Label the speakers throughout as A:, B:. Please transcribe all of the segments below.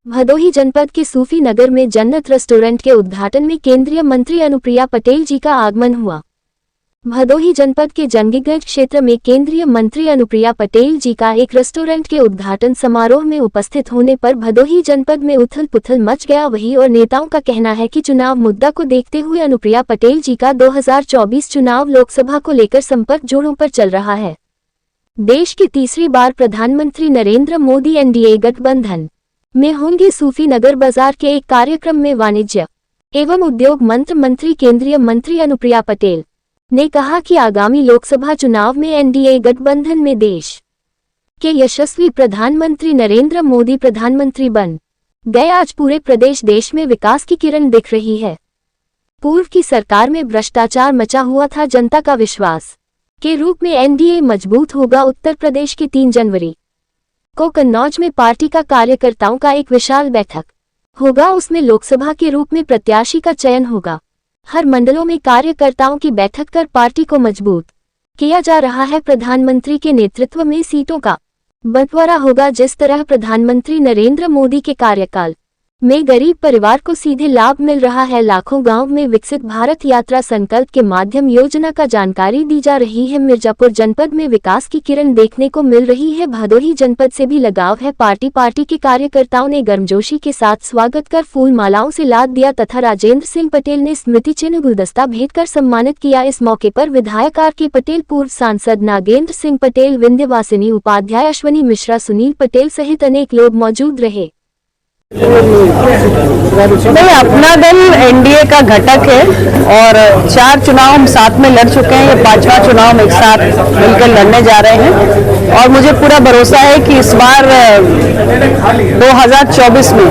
A: भदोही जनपद के सूफी नगर में जन्नत रेस्टोरेंट के उद्घाटन में केंद्रीय मंत्री अनुप्रिया पटेल जी का आगमन हुआ। भदोही जनपद के जंगीगढ़ क्षेत्र में केंद्रीय मंत्री अनुप्रिया पटेल जी का एक रेस्टोरेंट के उद्घाटन समारोह में उपस्थित होने पर भदोही जनपद में उथल पुथल मच गया। वही और नेताओं का कहना है कि चुनाव मुद्दा को देखते हुए अनुप्रिया पटेल जी का 2024 चुनाव लोकसभा को लेकर संपर्क जोरों पर चल रहा है। देश की तीसरी बार प्रधानमंत्री नरेंद्र मोदी एनडीए गठबंधन में होंगे। सूफी नगर बाजार के एक कार्यक्रम में वाणिज्य एवं उद्योग मंत्री केंद्रीय मंत्री अनुप्रिया पटेल ने कहा कि आगामी लोकसभा चुनाव में एनडीए गठबंधन में देश के यशस्वी प्रधानमंत्री नरेंद्र मोदी प्रधानमंत्री बन गए। आज पूरे प्रदेश देश में विकास की किरण दिख रही है। पूर्व की सरकार में भ्रष्टाचार मचा हुआ था। जनता का विश्वास के रूप में एनडीए मजबूत होगा। उत्तर प्रदेश की 3 जनवरी को कन्नौज में पार्टी का कार्यकर्ताओं का एक विशाल बैठक होगा। उसमें लोकसभा के रूप में प्रत्याशी का चयन होगा। हर मंडलों में कार्यकर्ताओं की बैठक कर पार्टी को मजबूत किया जा रहा है। प्रधानमंत्री के नेतृत्व में सीटों का बंटवारा होगा। जिस तरह प्रधानमंत्री नरेंद्र मोदी के कार्यकाल में गरीब परिवार को सीधे लाभ मिल रहा है। लाखों गांव में विकसित भारत यात्रा संकल्प के माध्यम योजना का जानकारी दी जा रही है। मिर्जापुर जनपद में विकास की किरण देखने को मिल रही है। भदोही जनपद से भी लगाव है। पार्टी के कार्यकर्ताओं ने गर्मजोशी के साथ स्वागत कर फूल मालाओं से लाद दिया तथा राजेंद्र सिंह पटेल ने स्मृति चिन्ह गुलदस्ता भेंट कर सम्मानित किया। इस मौके पर विधायक आर.के. पटेल, पूर्व सांसद नागेंद्र सिंह पटेल, विंध्यवासिनी उपाध्याय, अश्वनी मिश्रा, सुनील पटेल सहित अनेक लोग मौजूद रहे।
B: नहीं, अपना दल एनडीए का घटक है और 4 चुनाव हम साथ में लड़ चुके हैं। ये 5वां चुनाव हम एक साथ मिलकर लड़ने जा रहे हैं और मुझे पूरा भरोसा है कि इस बार 2024 में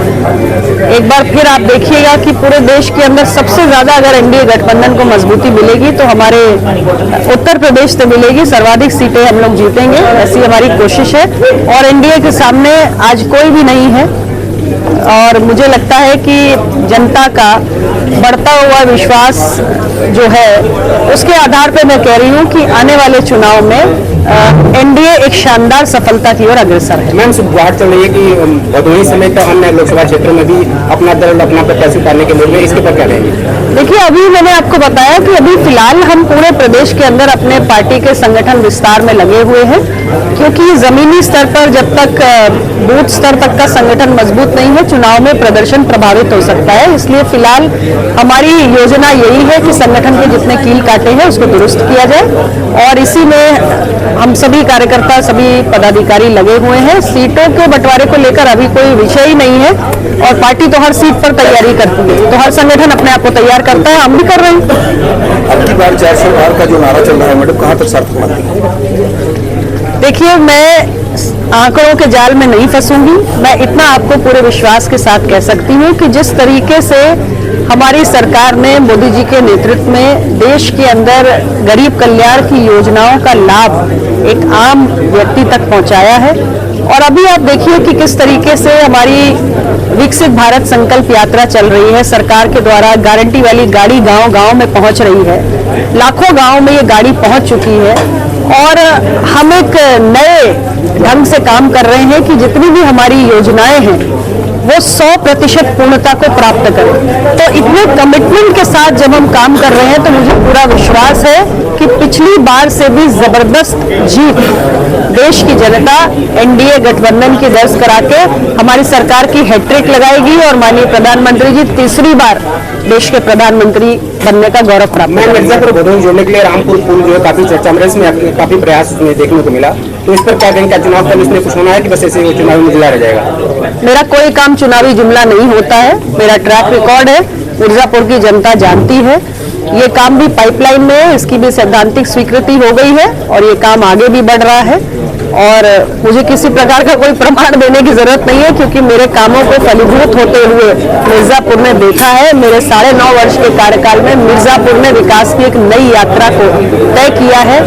B: एक बार फिर आप देखिएगा कि पूरे देश के अंदर सबसे ज्यादा अगर एनडीए गठबंधन को मजबूती मिलेगी तो हमारे उत्तर प्रदेश से मिलेगी। सर्वाधिक सीटें हम लोग जीतेंगे, ऐसी हमारी कोशिश है और एनडीए के सामने आज कोई भी नहीं है। और मुझे लगता है कि जनता का बढ़ता हुआ विश्वास जो है उसके आधार पर मैं कह रही हूँ कि आने वाले चुनाव में एनडीए एक शानदार सफलता की ओर अग्रसर है।
C: मैम, बात चल रही है कि भदोही समेत अन्य लोकसभा क्षेत्रों में भी अपना दल अपना प्रत्याशी उतारने के मूड में, इसके पर क्या रहेंगे?
B: देखिए, अभी मैंने आपको बताया कि अभी फिलहाल हम पूरे प्रदेश के अंदर अपने पार्टी के संगठन विस्तार में लगे हुए हैं, क्योंकि जमीनी स्तर पर जब तक बूथ स्तर तक का संगठन मजबूत नहीं है चुनाव में प्रदर्शन प्रभावित हो सकता है। इसलिए फिलहाल हमारी योजना यही है कि संगठन के जितने कील काटे हैं उसको दुरुस्त किया जाए और इसी में हम सभी कार्यकर्ता, सभी पदाधिकारी लगे हुए हैं। सीटों के बंटवारे को लेकर अभी कोई विषय ही नहीं है और पार्टी तो हर सीट पर तैयारी करती है, तो हर संगठन अपने आप को तैयार करता है, हम भी कर रहे हैं।
C: अब की बार 400 पार का जो नारा चल रहा है मैडम, कहाँ तक सार्थक मानती है?
B: देखिए, मैं आंकड़ों के जाल में नहीं फंसूंगी। मैं इतना आपको पूरे विश्वास के साथ कह सकती हूँ कि जिस तरीके से हमारी सरकार ने मोदी जी के नेतृत्व में देश के अंदर गरीब कल्याण की योजनाओं का लाभ एक आम व्यक्ति तक पहुंचाया है और अभी आप देखिए कि किस तरीके से हमारी विकसित भारत संकल्प यात्रा चल रही है। सरकार के द्वारा गारंटी वाली गाड़ी गांव-गांव में पहुंच रही है। लाखों गांव में ये गाड़ी पहुंच चुकी है और हम एक नए ढंग से काम कर रहे हैं कि जितनी भी हमारी योजनाएं हैं वो 100% पूर्णता को प्राप्त करें। तो इतने कमिटमेंट के साथ जब हम काम कर रहे हैं तो मुझे पूरा विश्वास है कि पिछली बार से भी जबरदस्त जीत देश की जनता एनडीए गठबंधन की दर्ज करा के हमारी सरकार की हैट्रिक लगाएगी और माननीय प्रधानमंत्री जी तीसरी बार देश के प्रधानमंत्री बनने का गौरव प्राप्त।
C: मैं मिर्जापुर भदोही जोड़ने के लिए रामपुर पुल जो है काफी चर्चा में, इसमें काफी प्रयास देखने को मिला, तो इस पर क्या कहेंगे? क्या चुनाव का इसमें कुछ होना है कि बस ऐसे चुनावी जुमला रह जाएगा?
B: मेरा कोई काम चुनावी जुमला नहीं होता है। मेरा ट्रैक रिकॉर्ड है, मिर्जापुर की जनता जानती है। ये काम भी पाइपलाइन में है, इसकी भी सैद्धांतिक स्वीकृति हो गई है और ये काम आगे भी बढ़ रहा है और मुझे किसी प्रकार का कोई प्रमाण देने की जरूरत नहीं है, क्योंकि मेरे कामों को फलीभूत होते हुए मिर्जापुर ने देखा है। मेरे 9.5 वर्ष के कार्यकाल में मिर्जापुर ने विकास की एक नई यात्रा को तय किया है।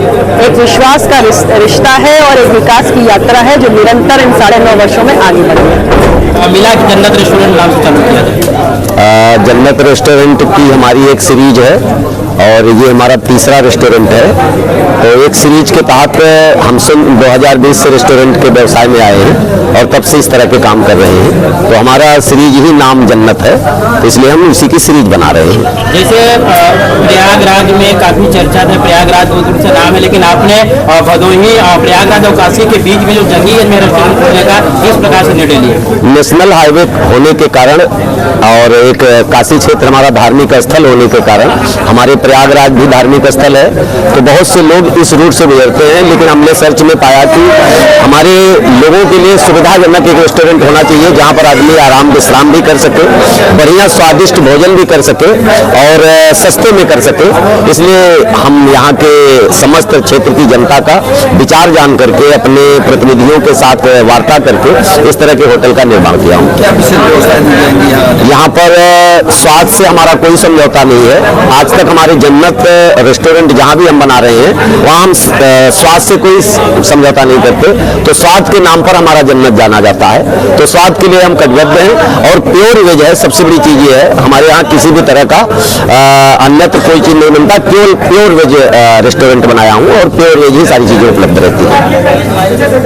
B: एक विश्वास का रिश्ता है और एक विकास की यात्रा है जो निरंतर इन 9.5 वर्षों में आगे बढ़ेगी।
D: मिला कि जन्नत रेस्टोरेंट नाम से चालू किया था।
E: जन्नत रेस्टोरेंट की हमारी एक सीरीज है
D: और ये हमारा तीसरा रेस्टोरेंट है। तो एक सीरीज के तहत हम 2020 से रेस्टोरेंट के व्यवसाय में आए हैं और तब से इस तरह के काम कर रहे हैं। तो हमारा सीरीज ही नाम जन्नत है, तो इसलिए हम उसी की सीरीज बना रहे हैं।
E: जैसे प्रयागराज में काफी चर्चा है, प्रयागराज बहुत दूर से नाम है, लेकिन आपने भदोही प्रयागराज और काशी के बीच में जो जंगीगंज में रेस्टोरेंट खोलने का इस प्रकार से निर्णय लिया।
D: नेशनल हाईवे होने के कारण और एक काशी क्षेत्र हमारा धार्मिक स्थल होने के कारण, हमारे प्रयागराज भी धार्मिक स्थल है, तो बहुत से लोग इस रूट से गुजरते हैं। लेकिन हमने सर्च में पाया कि हमारे लोगों के लिए सुविधाजनक एक रेस्टोरेंट होना चाहिए जहां पर आदमी आराम विश्राम भी कर सके, बढ़िया स्वादिष्ट भोजन भी कर सके और सस्ते में कर सके। इसलिए हम यहाँ के समस्त क्षेत्र की जनता का विचार जान करके अपने प्रतिनिधियों के साथ वार्ता करके इस तरह के होटल का निर्माण किया हूँ। यहाँ पर स्वाद से हमारा कोई समझौता नहीं है। आज तक हमारे जन्नत रेस्टोरेंट जहाँ भी हम बना रहे हैं वहाँ हम स्वाद से कोई समझौता नहीं करते। तो स्वाद के नाम पर हमारा जन्नत जाना जाता है, तो स्वाद के लिए हम कटिबद्ध हैं। और प्योर वेज है, सबसे बड़ी चीज ये है, हमारे यहाँ किसी भी तरह का अन्यत्र कोई चीज नहीं मिलता। केवल प्योर वेज रेस्टोरेंट बनाया हूँ और प्योर वेज ही सारी चीजें उपलब्ध रहती हैं।